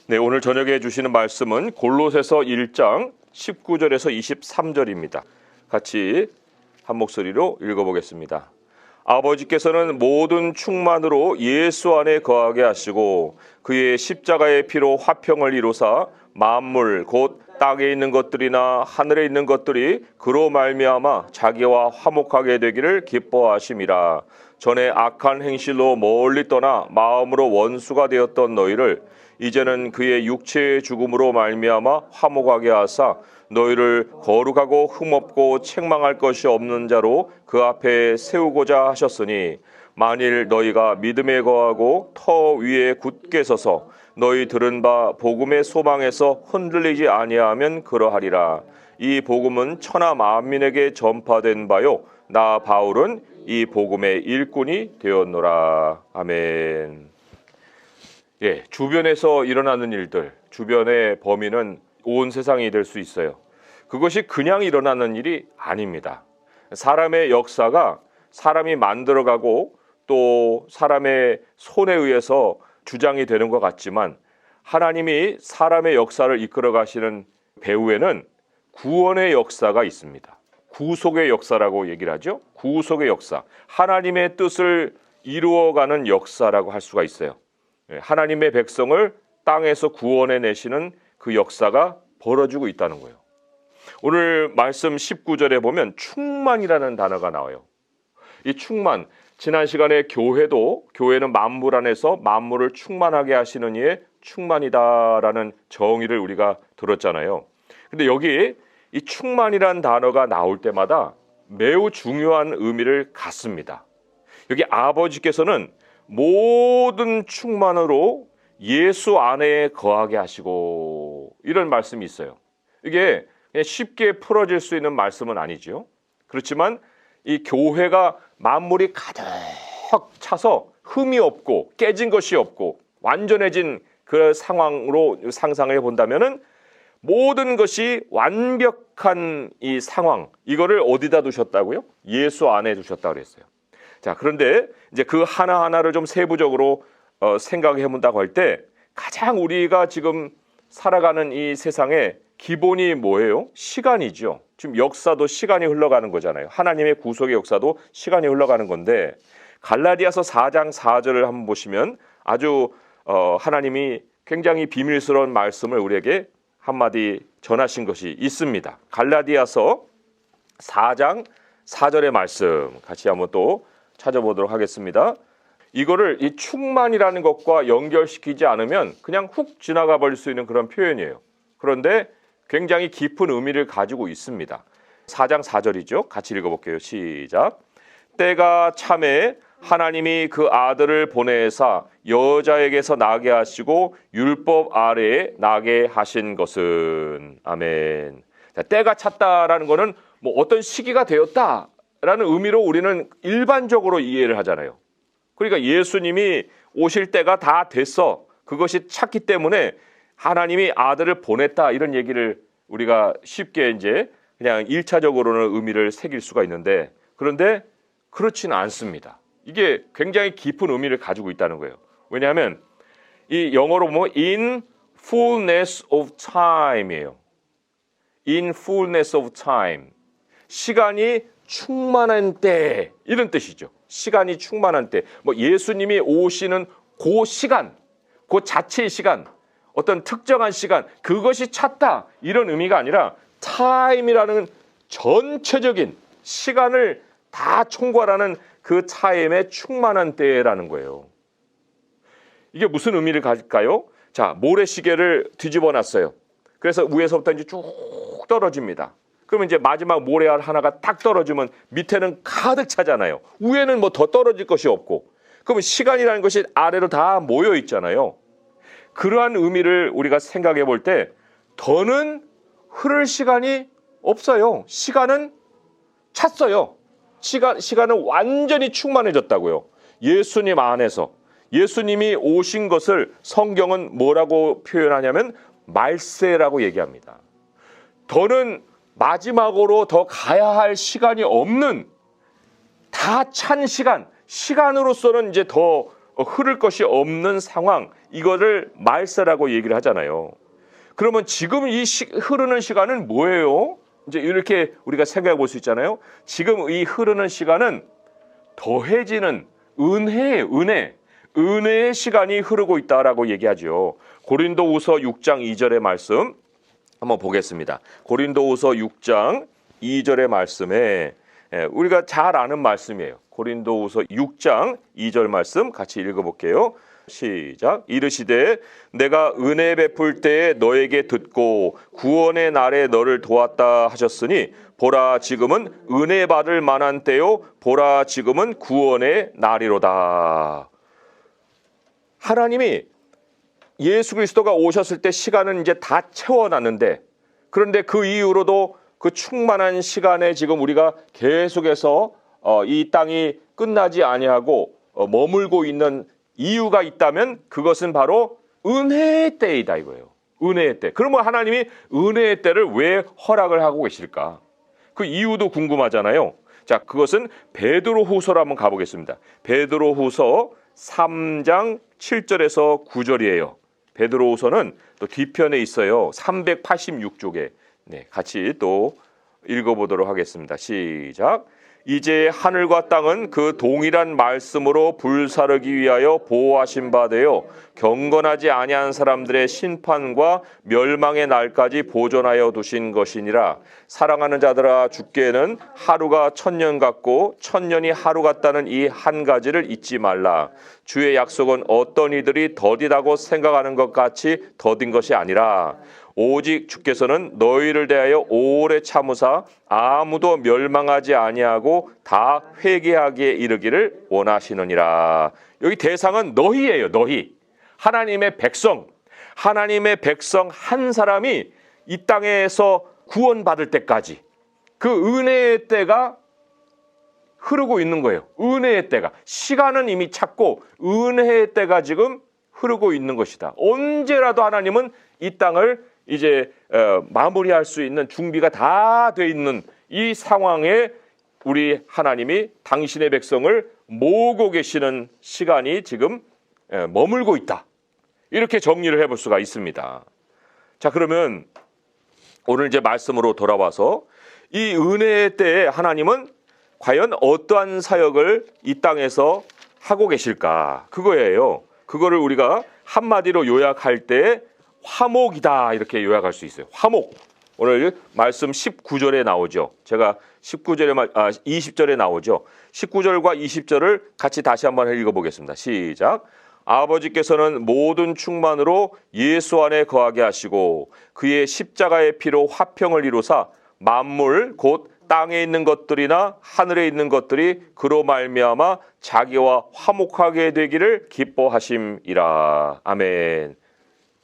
네, 오늘 저녁에 주시는 말씀은 골로새서 1장 19절에서 23절입니다. 같이 한 목소리로 읽어보겠습니다. 아버지께서는 모든 충만으로 예수 안에 거하게 하시고 그의 십자가의 피로 화평을 이루사 만물 곧 땅에 있는 것들이나 하늘에 있는 것들이 그로 말미암아 자기와 화목하게 되기를 기뻐하심이라. 전에 악한 행실로 멀리 떠나 마음으로 원수가 되었던 너희를 이제는 그의 육체의 죽음으로 말미암아 화목하게 하사 너희를 거룩하고 흠없고 책망할 것이 없는 자로 그 앞에 세우고자 하셨으니 만일 너희가 믿음에 거하고 터 위에 굳게 서서 너희 들은 바 복음의 소망에서 흔들리지 아니하면 그러하리라. 이 복음은 천하 만민에게 전파된 바요 나 바울은 이 복음의 일꾼이 되었노라. 아멘. 예, 주변에서 일어나는 일들, 주변의 범위는 온 세상이 될 수 있어요. 그것이 그냥 일어나는 일이 아닙니다. 사람의 역사가 사람이 만들어가고 또 사람의 손에 의해서 주장이 되는 것 같지만 하나님이 사람의 역사를 이끌어 가시는 배후에는 구원의 역사가 있습니다. 구속의 역사라고 얘기를 하죠. 구속의 역사, 하나님의 뜻을 이루어가는 역사라고 할 수가 있어요. 하나님의 백성을 땅에서 구원해 내시는 그 역사가 벌어지고 있다는 거예요. 오늘 말씀 19절에 보면 충만이라는 단어가 나와요. 이 충만, 지난 시간에 교회는 만물 안에서 만물을 충만하게 하시는 이의 충만이다라는 정의를 우리가 들었잖아요. 근데 여기 이 충만이라는 단어가 나올 때마다 매우 중요한 의미를 갖습니다. 여기 아버지께서는 모든 충만으로 예수 안에 거하게 하시고 이런 말씀이 있어요. 이게 그냥 쉽게 풀어질 수 있는 말씀은 아니죠. 그렇지만 이 교회가 만물이 가득 차서 흠이 없고 깨진 것이 없고 완전해진 그 상황으로 상상해 본다면은 모든 것이 완벽한 이 상황, 이거를 어디다 두셨다고요? 예수 안에 두셨다고 그랬어요. 자, 그런데 이제 그 하나하나를 좀 세부적으로 생각해 본다고 할 때 가장 우리가 지금 살아가는 이 세상의 기본이 뭐예요? 시간이죠. 지금 역사도 시간이 흘러가는 거잖아요. 하나님의 구속의 역사도 시간이 흘러가는 건데 갈라디아서 4장 4절을 한번 보시면 아주 하나님이 굉장히 비밀스러운 말씀을 우리에게 한마디 전하신 것이 있습니다. 갈라디아서 4장 4절의 말씀 같이 한번 또 찾아보도록 하겠습니다. 이거를 이 충만이라는 것과 연결시키지 않으면 그냥 훅 지나가 버릴 수 있는 그런 표현이에요. 그런데 굉장히 깊은 의미를 가지고 있습니다. 4장 4절이죠. 같이 읽어볼게요. 시작. 때가 참에 하나님이 그 아들을 보내사 여자에게서 나게 하시고 율법 아래에 나게 하신 것은 아멘. 자, 때가 찼다라는 것은 뭐 어떤 시기가 되었다라는 의미로 우리는 일반적으로 이해를 하잖아요. 그러니까 예수님이 오실 때가 다 됐어. 그것이 찼기 때문에 하나님이 아들을 보냈다 이런 얘기를 우리가 쉽게 이제 그냥 1차적으로는 의미를 새길 수가 있는데 그런데 그렇지는 않습니다. 이게 굉장히 깊은 의미를 가지고 있다는 거예요. 왜냐하면 이 영어로 보면 in fullness of time이에요. in fullness of time. 시간이 충만한 때 이런 뜻이죠. 시간이 충만한 때. 뭐 예수님이 오시는 그 시간, 그 자체의 시간, 어떤 특정한 시간, 그것이 찼다 이런 의미가 아니라 time이라는 전체적인 시간을 다 총괄하는 그 타임의 충만한 때라는 거예요. 이게 무슨 의미를 가질까요? 자, 모래시계를 뒤집어 놨어요. 그래서 위에서부터 이제 쭉 떨어집니다. 그러면 이제 마지막 모래알 하나가 딱 떨어지면 밑에는 가득 차잖아요. 위에는 뭐 더 떨어질 것이 없고. 그러면 시간이라는 것이 아래로 다 모여 있잖아요. 그러한 의미를 우리가 생각해 볼 때 더는 흐를 시간이 없어요. 시간은 찼어요. 시간은 완전히 충만해졌다고요. 예수님 안에서. 예수님이 오신 것을 성경은 뭐라고 표현하냐면 말세라고 얘기합니다. 더는 마지막으로 더 가야 할 시간이 없는 다 찬 시간, 시간으로서는 이제 더 흐를 것이 없는 상황, 이거를 말세라고 얘기를 하잖아요. 그러면 지금 이 흐르는 시간은 뭐예요? 이제 이렇게 우리가 생각해 볼 수 있잖아요. 지금 이 흐르는 시간은 더해지는 은혜의 시간이 흐르고 있다라고 얘기하죠. 고린도후서 6장 2절의 말씀 한번 보겠습니다. 고린도후서 6장 2절의 말씀에 우리가 잘 아는 말씀이에요. 고린도후서 6장 2절 말씀 같이 읽어볼게요. 시작. 이르시되 내가 은혜 베풀 때에 너에게 듣고 구원의 날에 너를 도왔다 하셨으니 보라 지금은 은혜 받을 만한 때요 보라 지금은 구원의 날이로다. 하나님이 예수 그리스도가 오셨을 때 시간은 이제 다 채워놨는데, 그런데 그 이후로도 그 충만한 시간에 지금 우리가 계속해서 이 땅이 끝나지 아니하고 머물고 있는 이유가 있다면 그것은 바로 은혜의 때이다 이거예요. 은혜의 때. 그러면 하나님이 은혜의 때를 왜 허락을 하고 계실까? 그 이유도 궁금하잖아요. 자, 그것은 베드로후서로 한번 가보겠습니다. 베드로후서 3장 7절에서 9절이에요. 베드로후서는 또 뒤편에 있어요. 386쪽에. 네, 같이 또 읽어보도록 하겠습니다. 시작. 이제 하늘과 땅은 그 동일한 말씀으로 불사르기 위하여 보호하신 바 되어 경건하지 아니한 사람들의 심판과 멸망의 날까지 보존하여 두신 것이니라. 사랑하는 자들아, 주께는 하루가 1000년 같고 1000년이 하루 같다는 이 한 가지를 잊지 말라. 주의 약속은 어떤 이들이 더디다고 생각하는 것 같이 더딘 것이 아니라 오직 주께서는 너희를 대하여 오래 참으사 아무도 멸망하지 아니하고 다 회개하기에 이르기를 원하시느니라. 여기 대상은 너희예요. 너희. 하나님의 백성. 하나님의 백성 한 사람이 이 땅에서 구원받을 때까지 그 은혜의 때가 흐르고 있는 거예요. 은혜의 때가. 시간은 이미 찼고 은혜의 때가 지금 흐르고 있는 것이다. 언제라도 하나님은 이 땅을 이제 마무리할 수 있는 준비가 다 돼 있는 이 상황에 우리 하나님이 당신의 백성을 모으고 계시는 시간이 지금 머물고 있다. 이렇게 정리를 해볼 수가 있습니다. 자, 그러면 오늘 이제 말씀으로 돌아와서 이 은혜의 때에 하나님은 과연 어떠한 사역을 이 땅에서 하고 계실까? 그거예요. 그거를 우리가 한마디로 요약할 때 화목이다 이렇게 요약할 수 있어요. 화목. 오늘 말씀 19절에 나오죠. 제가 20절에 나오죠. 19절과 20절을 같이 다시 한번 읽어보겠습니다. 시작. 아버지께서는 모든 충만으로 예수 안에 거하게 하시고 그의 십자가의 피로 화평을 이루사 만물 곧 땅에 있는 것들이나 하늘에 있는 것들이 그로 말미암아 자기와 화목하게 되기를 기뻐하심이라. 아멘.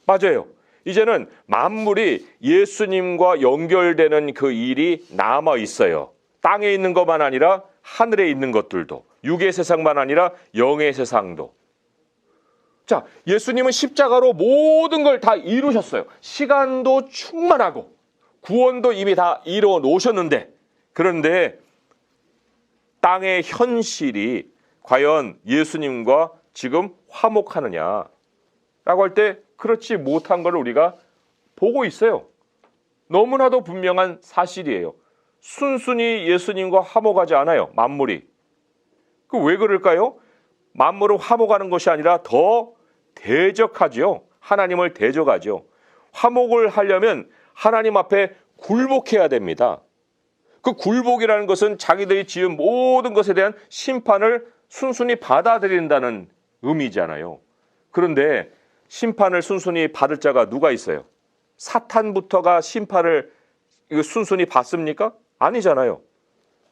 맞아요. 이제는 만물이 예수님과 연결되는 그 일이 남아 있어요. 땅에 있는 것만 아니라 하늘에 있는 것들도, 육의 세상만 아니라 영의 세상도. 자, 예수님은 십자가로 모든 걸 다 이루셨어요. 시간도 충만하고 구원도 이미 다 이루어 놓으셨는데, 그런데 땅의 현실이 과연 예수님과 지금 화목하느냐라고 할 때 그렇지 못한 걸 우리가 보고 있어요. 너무나도 분명한 사실이에요. 순순히 예수님과 화목하지 않아요. 만물이. 그 왜 그럴까요? 만물을 화목하는 것이 아니라 더 대적하죠. 하나님을 대적하죠. 화목을 하려면 하나님 앞에 굴복해야 됩니다. 그 굴복이라는 것은 자기들이 지은 모든 것에 대한 심판을 순순히 받아들인다는 의미잖아요. 그런데 심판을 순순히 받을 자가 누가 있어요? 사탄부터가 심판을 순순히 받습니까? 아니잖아요.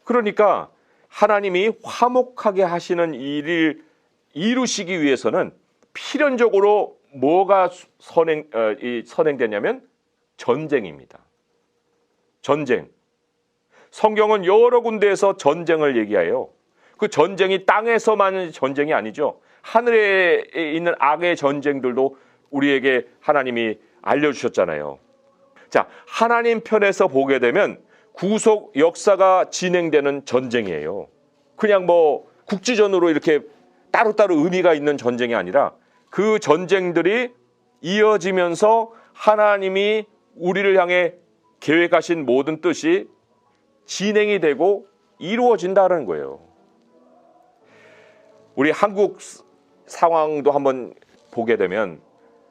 그러니까 하나님이 화목하게 하시는 일을 이루시기 위해서는 필연적으로 뭐가 선행되냐면 전쟁입니다. 전쟁. 성경은 여러 군데에서 전쟁을 얘기해요. 그 전쟁이 땅에서만 전쟁이 아니죠. 하늘에 있는 악의 전쟁들도 우리에게 하나님이 알려주셨잖아요. 자, 하나님 편에서 보게 되면 구속 역사가 진행되는 전쟁이에요. 그냥 뭐 국지전으로 이렇게 따로따로 의미가 있는 전쟁이 아니라 그 전쟁들이 이어지면서 하나님이 우리를 향해 계획하신 모든 뜻이 진행이 되고 이루어진다는 거예요. 우리 한국 상황도 한번 보게 되면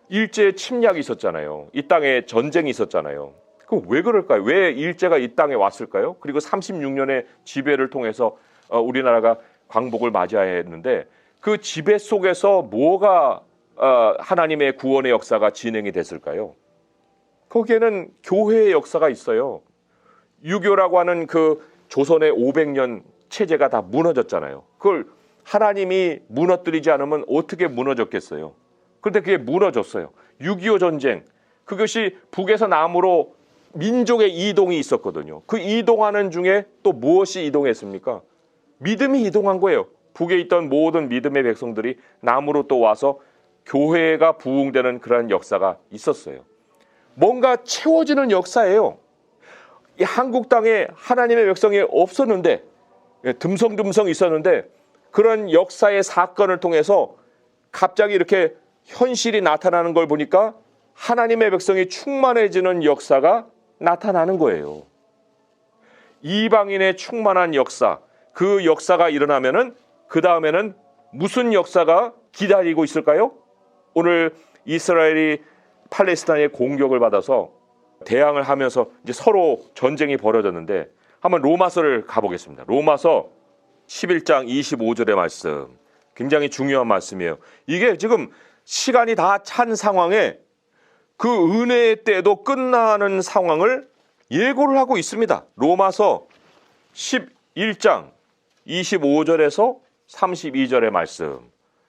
일제 침략이 있었잖아요. 이 땅에 전쟁이 있었잖아요. 그럼 왜 그럴까요? 왜 일제가 이 땅에 왔을까요? 그리고 36년의 지배를 통해서 우리나라가 광복을 맞이해야 했는데 그 지배 속에서 뭐가 하나님의 구원의 역사가 진행이 됐을까요? 거기에는 교회의 역사가 있어요. 유교라고 하는 그 조선의 500년 체제가 다 무너졌잖아요. 그걸 하나님이 무너뜨리지 않으면 어떻게 무너졌겠어요? 그런데 그게 무너졌어요. 6.25 전쟁, 그것이 북에서 남으로 민족의 이동이 있었거든요. 그 이동하는 중에 또 무엇이 이동했습니까? 믿음이 이동한 거예요. 북에 있던 모든 믿음의 백성들이 남으로 또 와서 교회가 부흥되는 그런 역사가 있었어요. 뭔가 채워지는 역사예요. 이 한국 땅에 하나님의 백성이 없었는데, 듬성듬성 있었는데 그런 역사의 사건을 통해서 갑자기 이렇게 현실이 나타나는 걸 보니까 하나님의 백성이 충만해지는 역사가 나타나는 거예요. 이방인의 충만한 역사, 그 역사가 일어나면은 그 다음에는 무슨 역사가 기다리고 있을까요? 오늘 이스라엘이 팔레스타인의 공격을 받아서 대항을 하면서 이제 서로 전쟁이 벌어졌는데 한번 로마서를 가보겠습니다. 로마서 11장 25절의 말씀, 굉장히 중요한 말씀이에요. 이게 지금 시간이 다 찬 상황에 그 은혜의 때도 끝나는 상황을 예고를 하고 있습니다. 로마서 11장 25절에서 32절의 말씀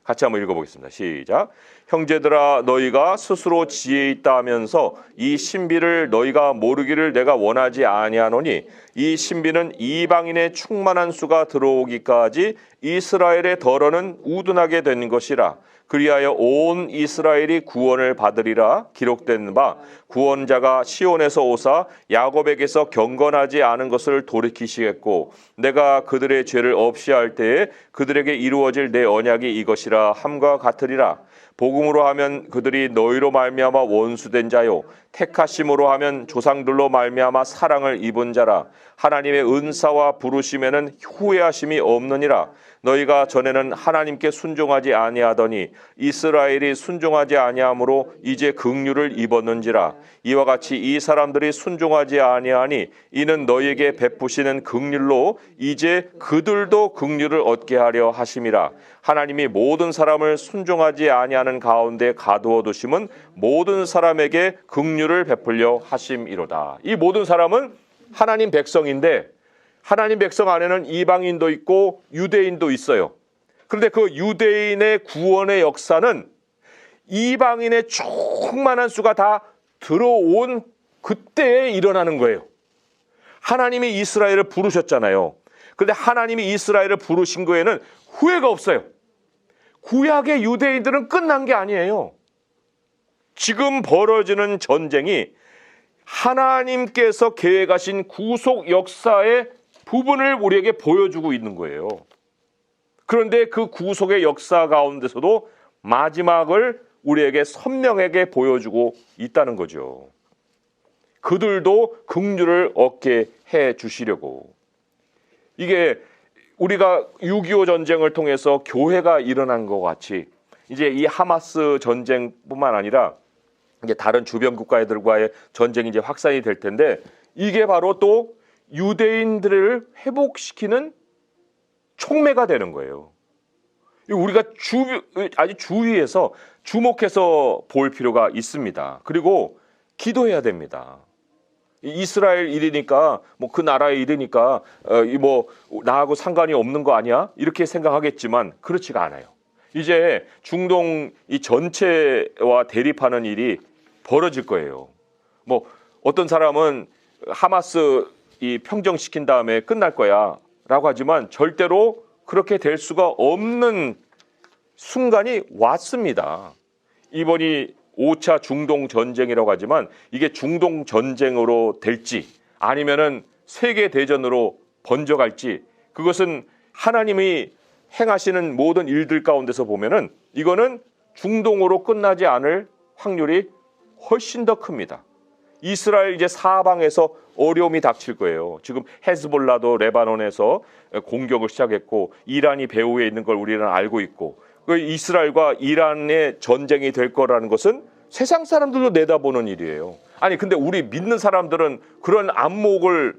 같이 한번 읽어보겠습니다. 시작. 형제들아, 너희가 스스로 지혜 있다 하면서 이 신비를 너희가 모르기를 내가 원하지 아니하노니 이 신비는 이방인의 충만한 수가 들어오기까지 이스라엘의 덜어는 우둔하게 된 것이라. 그리하여 온 이스라엘이 구원을 받으리라 기록된 바 구원자가 시온에서 오사 야곱에게서 경건하지 않은 것을 돌이키시겠고 내가 그들의 죄를 없이 할 때에 그들에게 이루어질 내 언약이 이것이라 함과 같으리라. 복음으로 하면 그들이 너희로 말미암아 원수된 자요 택하심으로 하면 조상들로 말미암아 사랑을 입은 자라. 하나님의 은사와 부르심에는 후회하심이 없느니라. 너희가 전에는 하나님께 순종하지 아니하더니 이스라엘이 순종하지 아니하므로 이제 긍휼을 입었는지라. 이와 같이 이 사람들이 순종하지 아니하니 이는 너희에게 베푸시는 긍휼로 이제 그들도 긍휼을 얻게 하려 하심이라. 하나님이 모든 사람을 순종하지 아니하는 가운데 가두어 두심은 모든 사람에게 긍휼을 베풀려 하심이로다. 이 모든 사람은 하나님 백성인데 하나님 백성 안에는 이방인도 있고 유대인도 있어요. 그런데 그 유대인의 구원의 역사는 이방인의 충만한 수가 다 들어온 그때에 일어나는 거예요. 하나님이 이스라엘을 부르셨잖아요. 그런데 하나님이 이스라엘을 부르신 거에는 후회가 없어요. 구약의 유대인들은 끝난 게 아니에요. 지금 벌어지는 전쟁이 하나님께서 계획하신 구속 역사의 부분을 우리에게 보여주고 있는 거예요. 그런데 그 구속의 역사 가운데서도 마지막을 우리에게 선명하게 보여주고 있다는 거죠. 그들도 긍휼을 얻게 해 주시려고. 이게 우리가 6.25 전쟁을 통해서 교회가 일어난 것 같이 이제 이 하마스 전쟁뿐만 아니라 이제 다른 주변 국가들과의 전쟁이 이제 확산이 될 텐데 이게 바로 또 유대인들을 회복시키는 촉매가 되는 거예요. 우리가 아주 주위에서 주목해서 볼 필요가 있습니다. 그리고 기도해야 됩니다. 이스라엘 일이니까 뭐 그 나라의 일이니까 뭐 나하고 상관이 없는 거 아니야? 이렇게 생각하겠지만 그렇지가 않아요. 이제 중동 이 전체와 대립하는 일이 벌어질 거예요. 뭐 어떤 사람은 하마스 이 평정시킨 다음에 끝날 거야 라고 하지만 절대로 그렇게 될 수가 없는 순간이 왔습니다. 이번이 5차 중동 전쟁이라고 하지만 이게 중동 전쟁으로 될지 아니면은 세계 대전으로 번져갈지 그것은 하나님이 행하시는 모든 일들 가운데서 보면은 이거는 중동으로 끝나지 않을 확률이 훨씬 더 큽니다. 이스라엘 이제 사방에서 어려움이 닥칠 거예요. 지금 헤즈볼라도 레바논에서 공격을 시작했고 이란이 배후에 있는 걸 우리는 알고 있고 이스라엘과 이란의 전쟁이 될 거라는 것은 세상 사람들도 내다보는 일이에요. 아니 근데 우리 믿는 사람들은 그런 안목을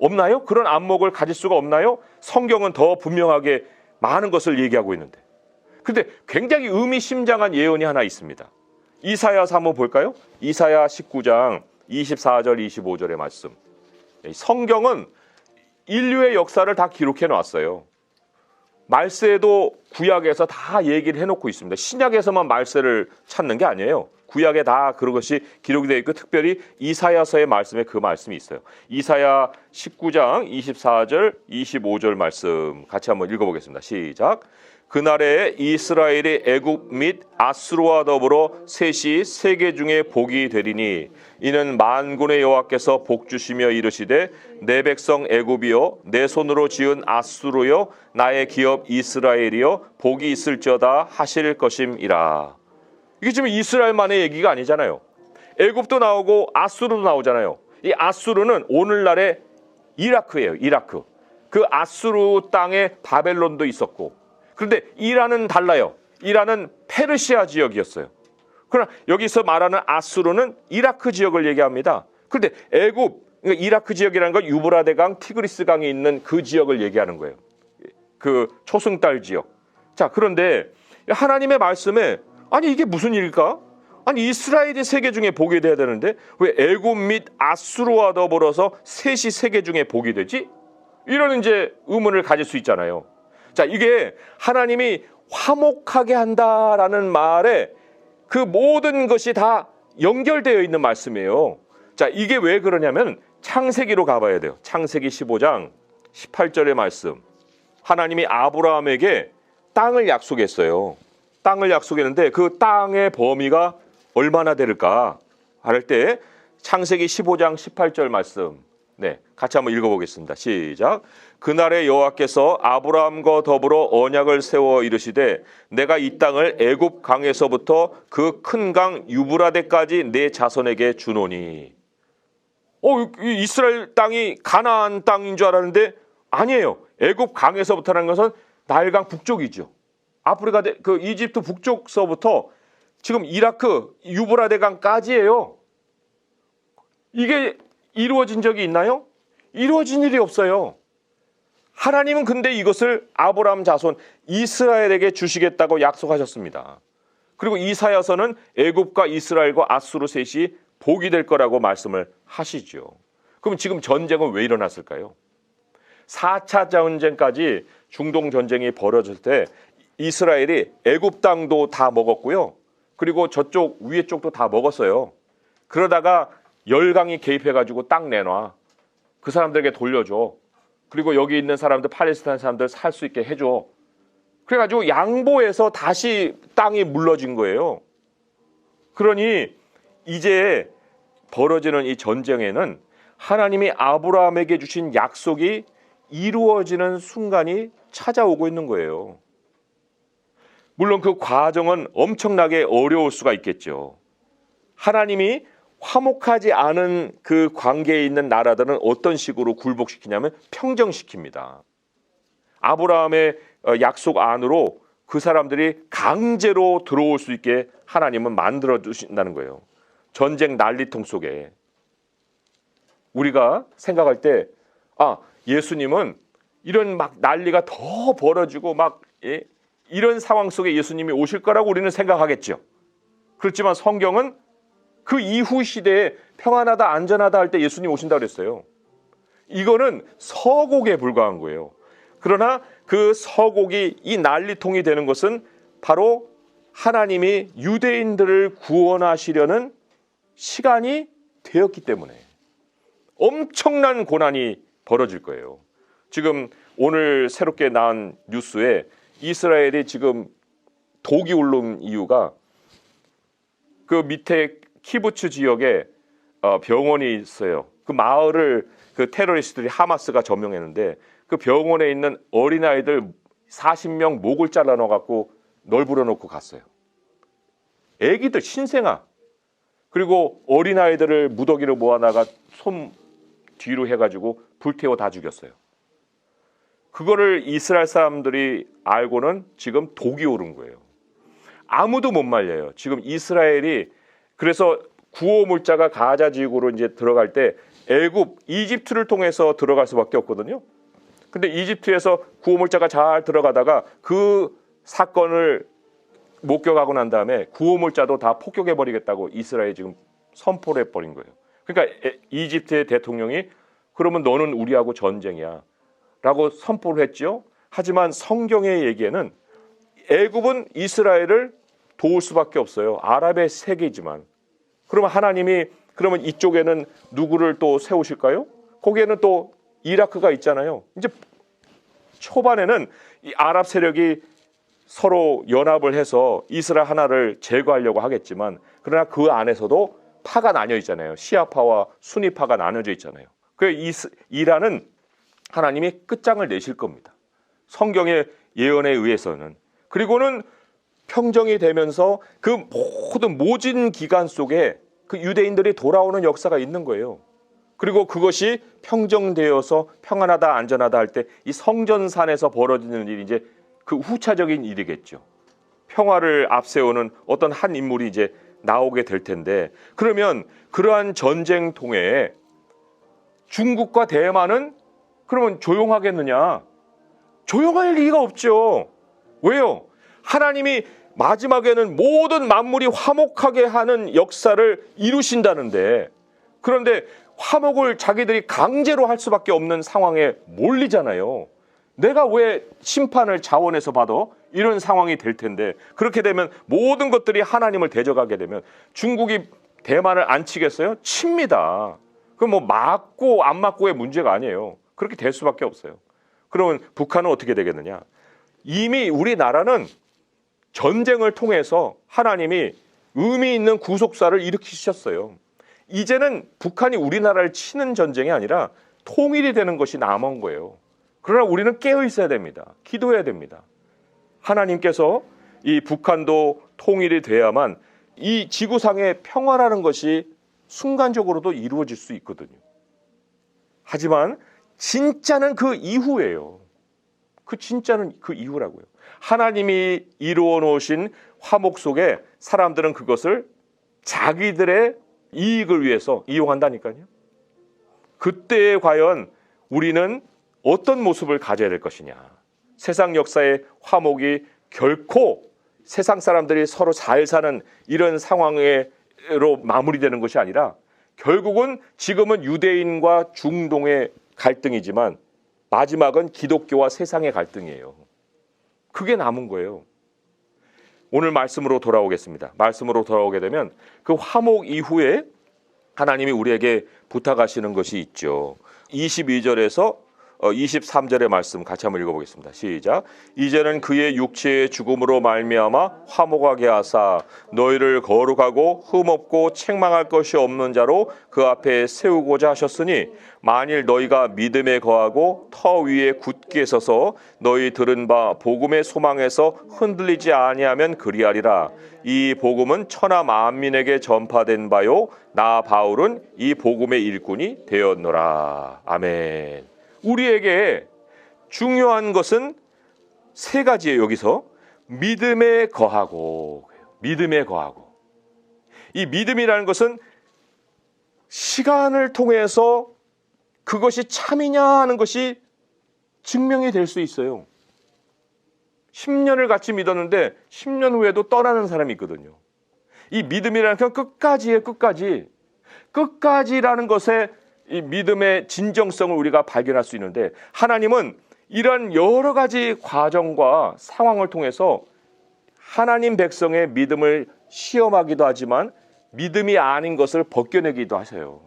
없나요? 그런 안목을 가질 수가 없나요? 성경은 더 분명하게 많은 것을 얘기하고 있는데. 근데 굉장히 의미심장한 예언이 하나 있습니다. 이사야서 한번 볼까요? 이사야 19장 24절 25절의 말씀. 성경은 인류의 역사를 다 기록해 놨어요. 말세도 구약에서 다 얘기를 해놓고 있습니다. 신약에서만 말세를 찾는 게 아니에요. 구약에 다 그런 것이 기록이 되어 있고 특별히 이사야서의 말씀에 그 말씀이 있어요. 이사야 19장 24절 25절 말씀 같이 한번 읽어보겠습니다. 시작. 그날에 이스라엘이 애굽 및 아수르와 더불어 셋이 세계 중에 복이 되리니 이는 만군의 여호와께서 복 주시며 이르시되 내 백성 애굽이여 내 손으로 지은 아수르여 나의 기업 이스라엘이여 복이 있을지어다 하실 것임이라. 이게 지금 이스라엘만의 얘기가 아니잖아요. 애굽도 나오고 아수르도 나오잖아요. 이 아수르는 오늘날의 이라크예요. 이라크. 그 아수르 땅에 바벨론도 있었고 그런데 이란은 달라요. 이란은 페르시아 지역이었어요. 그러나 여기서 말하는 아수르는 이라크 지역을 얘기합니다. 그런데 애굽, 그러니까 이라크 지역이라는 건 유브라데 강, 티그리스 강이 있는 그 지역을 얘기하는 거예요. 그 초승달 지역. 자, 그런데 하나님의 말씀에 아니 이게 무슨 일일까? 아니 이스라엘이 세계 중에 복이 돼야 되는데 왜 애굽 및 아수르와 더불어서 셋이 세계 중에 복이 되지? 이런 이제 의문을 가질 수 있잖아요. 자, 이게 하나님이 화목하게 한다라는 말에 그 모든 것이 다 연결되어 있는 말씀이에요. 자, 이게 왜 그러냐면 창세기로 가봐야 돼요. 창세기 15장 18절의 말씀. 하나님이 아브라함에게 땅을 약속했어요. 땅을 약속했는데 그 땅의 범위가 얼마나 될까? 할 때 창세기 15장 18절 말씀. 네, 같이 한번 읽어보겠습니다. 시작. 그날에 여호와께서 아브라함과 더불어 언약을 세워 이르시되 내가 이 땅을 애굽 강에서부터 그 큰 강 유브라데까지 내 자손에게 주노니. 이스라엘 땅이 가나안 땅인 줄 알았는데 아니에요. 애굽 강에서부터라는 것은 나일강 북쪽이죠. 아프리카 그 이집트 북쪽서부터 지금 이라크 유브라데 강까지예요. 이게 이루어진 적이 있나요? 이루어진 일이 없어요. 하나님은 근데 이것을 아브라함 자손 이스라엘에게 주시겠다고 약속하셨습니다. 그리고 이사야서는 애굽과 이스라엘과 아수르 셋이 복이 될 거라고 말씀을 하시죠. 그럼 지금 전쟁은 왜 일어났을까요? 4차 전쟁까지 중동 전쟁이 벌어질 때 이스라엘이 애굽 땅도 다 먹었고요. 그리고 저쪽 위에 쪽도 다 먹었어요. 그러다가 열강이 개입해가지고 땅 내놔. 그 사람들에게 돌려줘. 그리고 여기 있는 사람들 팔레스타인 사람들 살 수 있게 해줘. 그래가지고 양보해서 다시 땅이 물러진 거예요. 그러니 이제 벌어지는 이 전쟁에는 하나님이 아브라함에게 주신 약속이 이루어지는 순간이 찾아오고 있는 거예요. 물론 그 과정은 엄청나게 어려울 수가 있겠죠. 하나님이 화목하지 않은 그 관계에 있는 나라들은 어떤 식으로 굴복시키냐면 평정시킵니다. 아브라함의 약속 안으로 그 사람들이 강제로 들어올 수 있게 하나님은 만들어 주신다는 거예요. 전쟁 난리통 속에 우리가 생각할 때 예수님은 이런 막 난리가 더 벌어지고 막 이런 상황 속에 예수님이 오실 거라고 우리는 생각하겠죠. 그렇지만 성경은 그 이후 시대에 평안하다 안전하다 할 때 예수님 오신다고 그랬어요. 이거는 서곡에 불과한 거예요. 그러나 그 서곡이 이 난리통이 되는 것은 바로 하나님이 유대인들을 구원하시려는 시간이 되었기 때문에 엄청난 고난이 벌어질 거예요. 지금 오늘 새롭게 나온 뉴스에 이스라엘이 지금 독이 오른 이유가 그 밑에 키부츠 지역에 병원이 있어요. 그 마을을 그 테러리스트들이 하마스가 점령했는데 그 병원에 있는 어린아이들 40명 목을 잘라 넣어갖고 널브러 놓고 갔어요. 애기들 신생아 그리고 어린아이들을 무더기로 모아다가 손 뒤로 해가지고 불태워 다 죽였어요. 그거를 이스라엘 사람들이 알고는 지금 독이 오른 거예요. 아무도 못 말려요. 지금 이스라엘이 그래서 구호 물자가 가자 지구로 이제 들어갈 때 애굽, 이집트를 통해서 들어갈 수밖에 없거든요. 근데 이집트에서 구호 물자가 잘 들어가다가 그 사건을 목격하고 난 다음에 구호 물자도 다 폭격해 버리겠다고 이스라엘이 지금 선포를 해버린 거예요. 그러니까 이집트의 대통령이 그러면 너는 우리하고 전쟁이야 라고 선포를 했죠. 하지만 성경의 얘기에는 애굽은 이스라엘을 도울 수밖에 없어요. 아랍의 세계지만. 그러면 하나님이 그러면 이쪽에는 누구를 또 세우실까요? 거기에는 또 이라크가 있잖아요. 이제 초반에는 이 아랍 세력이 서로 연합을 해서 이스라엘 하나를 제거하려고 하겠지만 그러나 그 안에서도 파가 나뉘어 있잖아요. 시아파와 수니파가 나눠져 있잖아요. 그 이란은 하나님이 끝장을 내실 겁니다. 성경의 예언에 의해서는. 그리고는 평정이 되면서 그 모든 모진 기간 속에 그 유대인들이 돌아오는 역사가 있는 거예요. 그리고 그것이 평정되어서 평안하다 안전하다 할 때 이 성전산에서 벌어지는 일이 이제 그 후차적인 일이겠죠. 평화를 앞세우는 어떤 한 인물이 이제 나오게 될 텐데 그러면 그러한 전쟁통에 중국과 대만은 그러면 조용하겠느냐? 조용할 리가 없죠. 왜요? 하나님이 마지막에는 모든 만물이 화목하게 하는 역사를 이루신다는데 그런데 화목을 자기들이 강제로 할 수밖에 없는 상황에 몰리잖아요. 내가 왜 심판을 자원해서 받아? 이런 상황이 될 텐데 그렇게 되면 모든 것들이 하나님을 대적하게 되면 중국이 대만을 안 치겠어요? 칩니다. 그럼 뭐 맞고 안 맞고의 문제가 아니에요. 그렇게 될 수밖에 없어요. 그러면 북한은 어떻게 되겠느냐? 이미 우리나라는 전쟁을 통해서 하나님이 의미 있는 구속사를 일으키셨어요. 이제는 북한이 우리나라를 치는 전쟁이 아니라 통일이 되는 것이 남은 거예요. 그러나 우리는 깨어 있어야 됩니다. 기도해야 됩니다. 하나님께서 이 북한도 통일이 돼야만 이 지구상의 평화라는 것이 순간적으로도 이루어질 수 있거든요. 하지만 진짜는 그 이후예요. 진짜는 그 이후라고요. 하나님이 이루어 놓으신 화목 속에 사람들은 그것을 자기들의 이익을 위해서 이용한다니까요. 그때에 과연 우리는 어떤 모습을 가져야 될 것이냐. 세상 역사의 화목이 결코 세상 사람들이 서로 잘 사는 이런 상황으로 마무리되는 것이 아니라 결국은 지금은 유대인과 중동의 갈등이지만 마지막은 기독교와 세상의 갈등이에요. 그게 남은 거예요. 오늘 말씀으로 돌아오겠습니다. 말씀으로 돌아오게 되면 그 화목 이후에 하나님이 우리에게 부탁하시는 것이 있죠. 22절에서 23절의 말씀 같이 한번 읽어보겠습니다. 시작. 이제는 그의 육체의 죽음으로 말미암아 화목하게 하사 너희를 거룩하고 흠없고 책망할 것이 없는 자로 그 앞에 세우고자 하셨으니 만일 너희가 믿음에 거하고 터 위에 굳게 서서 너희 들은 바 복음의 소망에서 흔들리지 아니하면 그리하리라. 이 복음은 천하 만민에게 전파된 바요 나 바울은 이 복음의 일꾼이 되었노라. 아멘. 우리에게 중요한 것은 세 가지예요. 여기서 믿음에 거하고 믿음에 거하고 이 믿음이라는 것은 시간을 통해서 그것이 참이냐 하는 것이 증명이 될 수 있어요. 10년을 같이 믿었는데 10년 후에도 떠나는 사람이 있거든요. 이 믿음이라는 건 끝까지예요. 끝까지라는 것에 이 믿음의 진정성을 우리가 발견할 수 있는데 하나님은 이런 여러 가지 과정과 상황을 통해서 하나님 백성의 믿음을 시험하기도 하지만 믿음이 아닌 것을 벗겨내기도 하세요.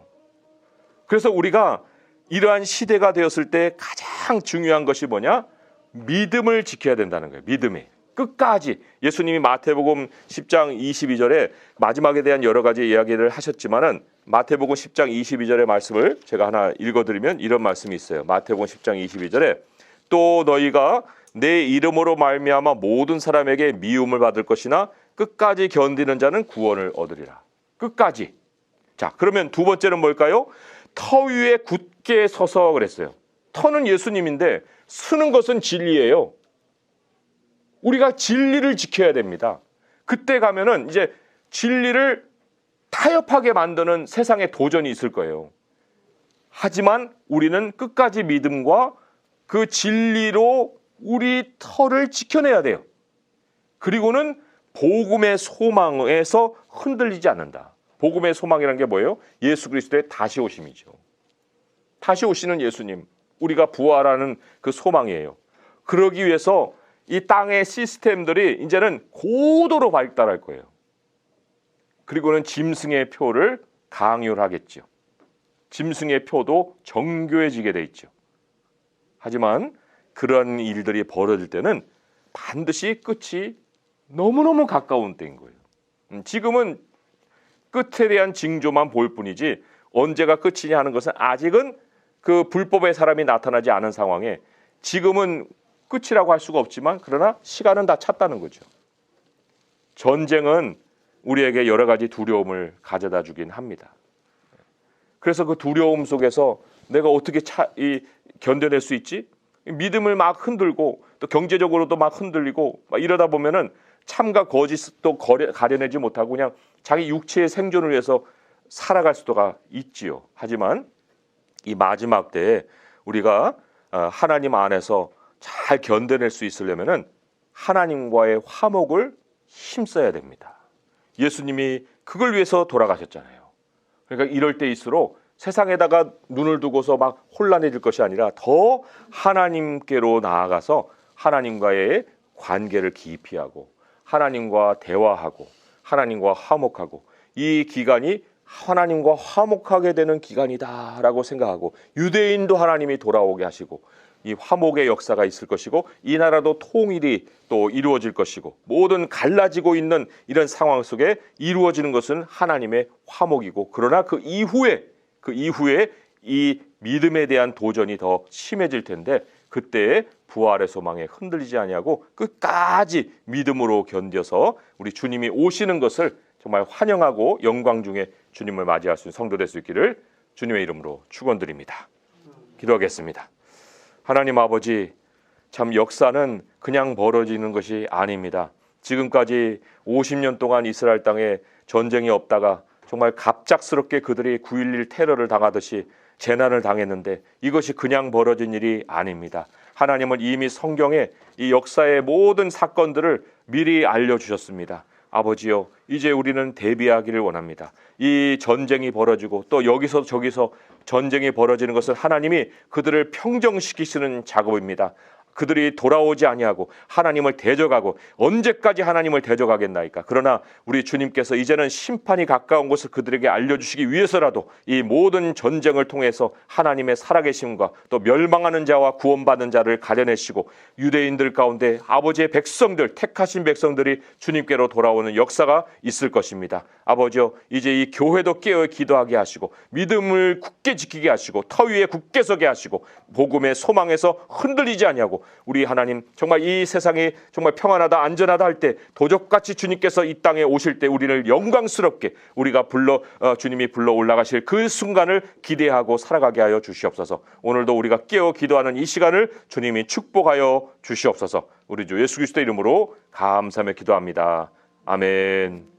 그래서 우리가 이러한 시대가 되었을 때 가장 중요한 것이 뭐냐? 믿음을 지켜야 된다는 거예요. 믿음이. 끝까지 예수님이 마태복음 10장 22절에 마지막에 대한 여러 가지 이야기를 하셨지만은 마태복음 10장 22절의 말씀을 제가 하나 읽어드리면 이런 말씀이 있어요. 마태복음 10장 22절에 또 너희가 내 이름으로 말미암아 모든 사람에게 미움을 받을 것이나 끝까지 견디는 자는 구원을 얻으리라. 끝까지. 자, 그러면 두 번째는 뭘까요? 터 위에 굳게 서서 그랬어요. 터는 예수님인데 서는 것은 진리예요. 우리가 진리를 지켜야 됩니다. 그때 가면은 이제 진리를 타협하게 만드는 세상의 도전이 있을 거예요. 하지만 우리는 끝까지 믿음과 그 진리로 우리 터를 지켜내야 돼요. 그리고는 복음의 소망에서 흔들리지 않는다. 복음의 소망이라는 게 뭐예요? 예수 그리스도의 다시 오심이죠. 다시 오시는 예수님, 우리가 부활하는 그 소망이에요. 그러기 위해서 이 땅의 시스템들이 이제는 고도로 발달할 거예요. 그리고는 짐승의 표를 강요하겠죠. 짐승의 표도 정교해지게 돼 있죠. 하지만 그런 일들이 벌어질 때는 반드시 끝이 너무너무 가까운 때인 거예요. 지금은 끝에 대한 징조만 보일 뿐이지 언제가 끝이냐 하는 것은 아직은 그 불법의 사람이 나타나지 않은 상황에 지금은 끝이라고 할 수가 없지만 그러나 시간은 다 찼다는 거죠. 전쟁은 우리에게 여러 가지 두려움을 가져다 주긴 합니다. 그래서 그 두려움 속에서 내가 어떻게 견뎌낼 수 있지? 믿음을 막 흔들고 또 경제적으로도 막 흔들리고 막 이러다 보면은 참과 거짓도 가려내지 못하고 그냥 자기 육체의 생존을 위해서 살아갈 수도가 있지요. 하지만 이 마지막 때에 우리가 하나님 안에서 잘 견뎌낼 수 있으려면은 하나님과의 화목을 힘써야 됩니다. 예수님이 그걸 위해서 돌아가셨잖아요. 그러니까 이럴 때일수록 세상에다가 눈을 두고서 막 혼란해질 것이 아니라 더 하나님께로 나아가서 하나님과의 관계를 깊이 하고 하나님과 대화하고 하나님과 화목하고 이 기간이 하나님과 화목하게 되는 기간이다라고 생각하고 유대인도 하나님이 돌아오게 하시고 이 화목의 역사가 있을 것이고 이 나라도 통일이 또 이루어질 것이고 모든 갈라지고 있는 이런 상황 속에 이루어지는 것은 하나님의 화목이고 그러나 그 이후에 이 믿음에 대한 도전이 더 심해질 텐데 그때의 부활의 소망에 흔들리지 아니하고 끝까지 믿음으로 견뎌서 우리 주님이 오시는 것을 정말 환영하고 영광 중에 주님을 맞이할 수 있는 성도 될 수 있기를 주님의 이름으로 축원드립니다. 기도하겠습니다. 하나님 아버지, 참 역사는 그냥 벌어지는 것이 아닙니다. 지금까지 50년 동안 이스라엘 땅에 전쟁이 없다가 정말 갑작스럽게 그들이 9.11 테러를 당하듯이 재난을 당했는데 이것이 그냥 벌어진 일이 아닙니다. 하나님은 이미 성경에 이 역사의 모든 사건들을 미리 알려주셨습니다. 아버지요, 이제 우리는 대비하기를 원합니다. 이 전쟁이 벌어지고 또 여기서 저기서 전쟁이 벌어지는 것은 하나님이 그들을 평정시키시는 작업입니다. 그들이 돌아오지 아니하고 하나님을 대적하고 언제까지 하나님을 대적하겠나이까. 그러나 우리 주님께서 이제는 심판이 가까운 것을 그들에게 알려주시기 위해서라도 이 모든 전쟁을 통해서 하나님의 살아계심과 또 멸망하는 자와 구원받는 자를 가려내시고 유대인들 가운데 아버지의 백성들, 택하신 백성들이 주님께로 돌아오는 역사가 있을 것입니다. 아버지여, 이제 이 교회도 깨어 기도하게 하시고 믿음을 굳게 지키게 하시고 터 위에 굳게 서게 하시고 복음의 소망에서 흔들리지 아니하고 우리 하나님 정말 이 세상이 정말 평안하다 안전하다 할 때 도적같이 주님께서 이 땅에 오실 때 우리를 영광스럽게 우리가 주님이 불러 올라가실 그 순간을 기대하고 살아가게 하여 주시옵소서. 오늘도 우리가 깨어 기도하는 이 시간을 주님이 축복하여 주시옵소서. 우리 주 예수 그리스도 이름으로 감사하며 기도합니다. 아멘.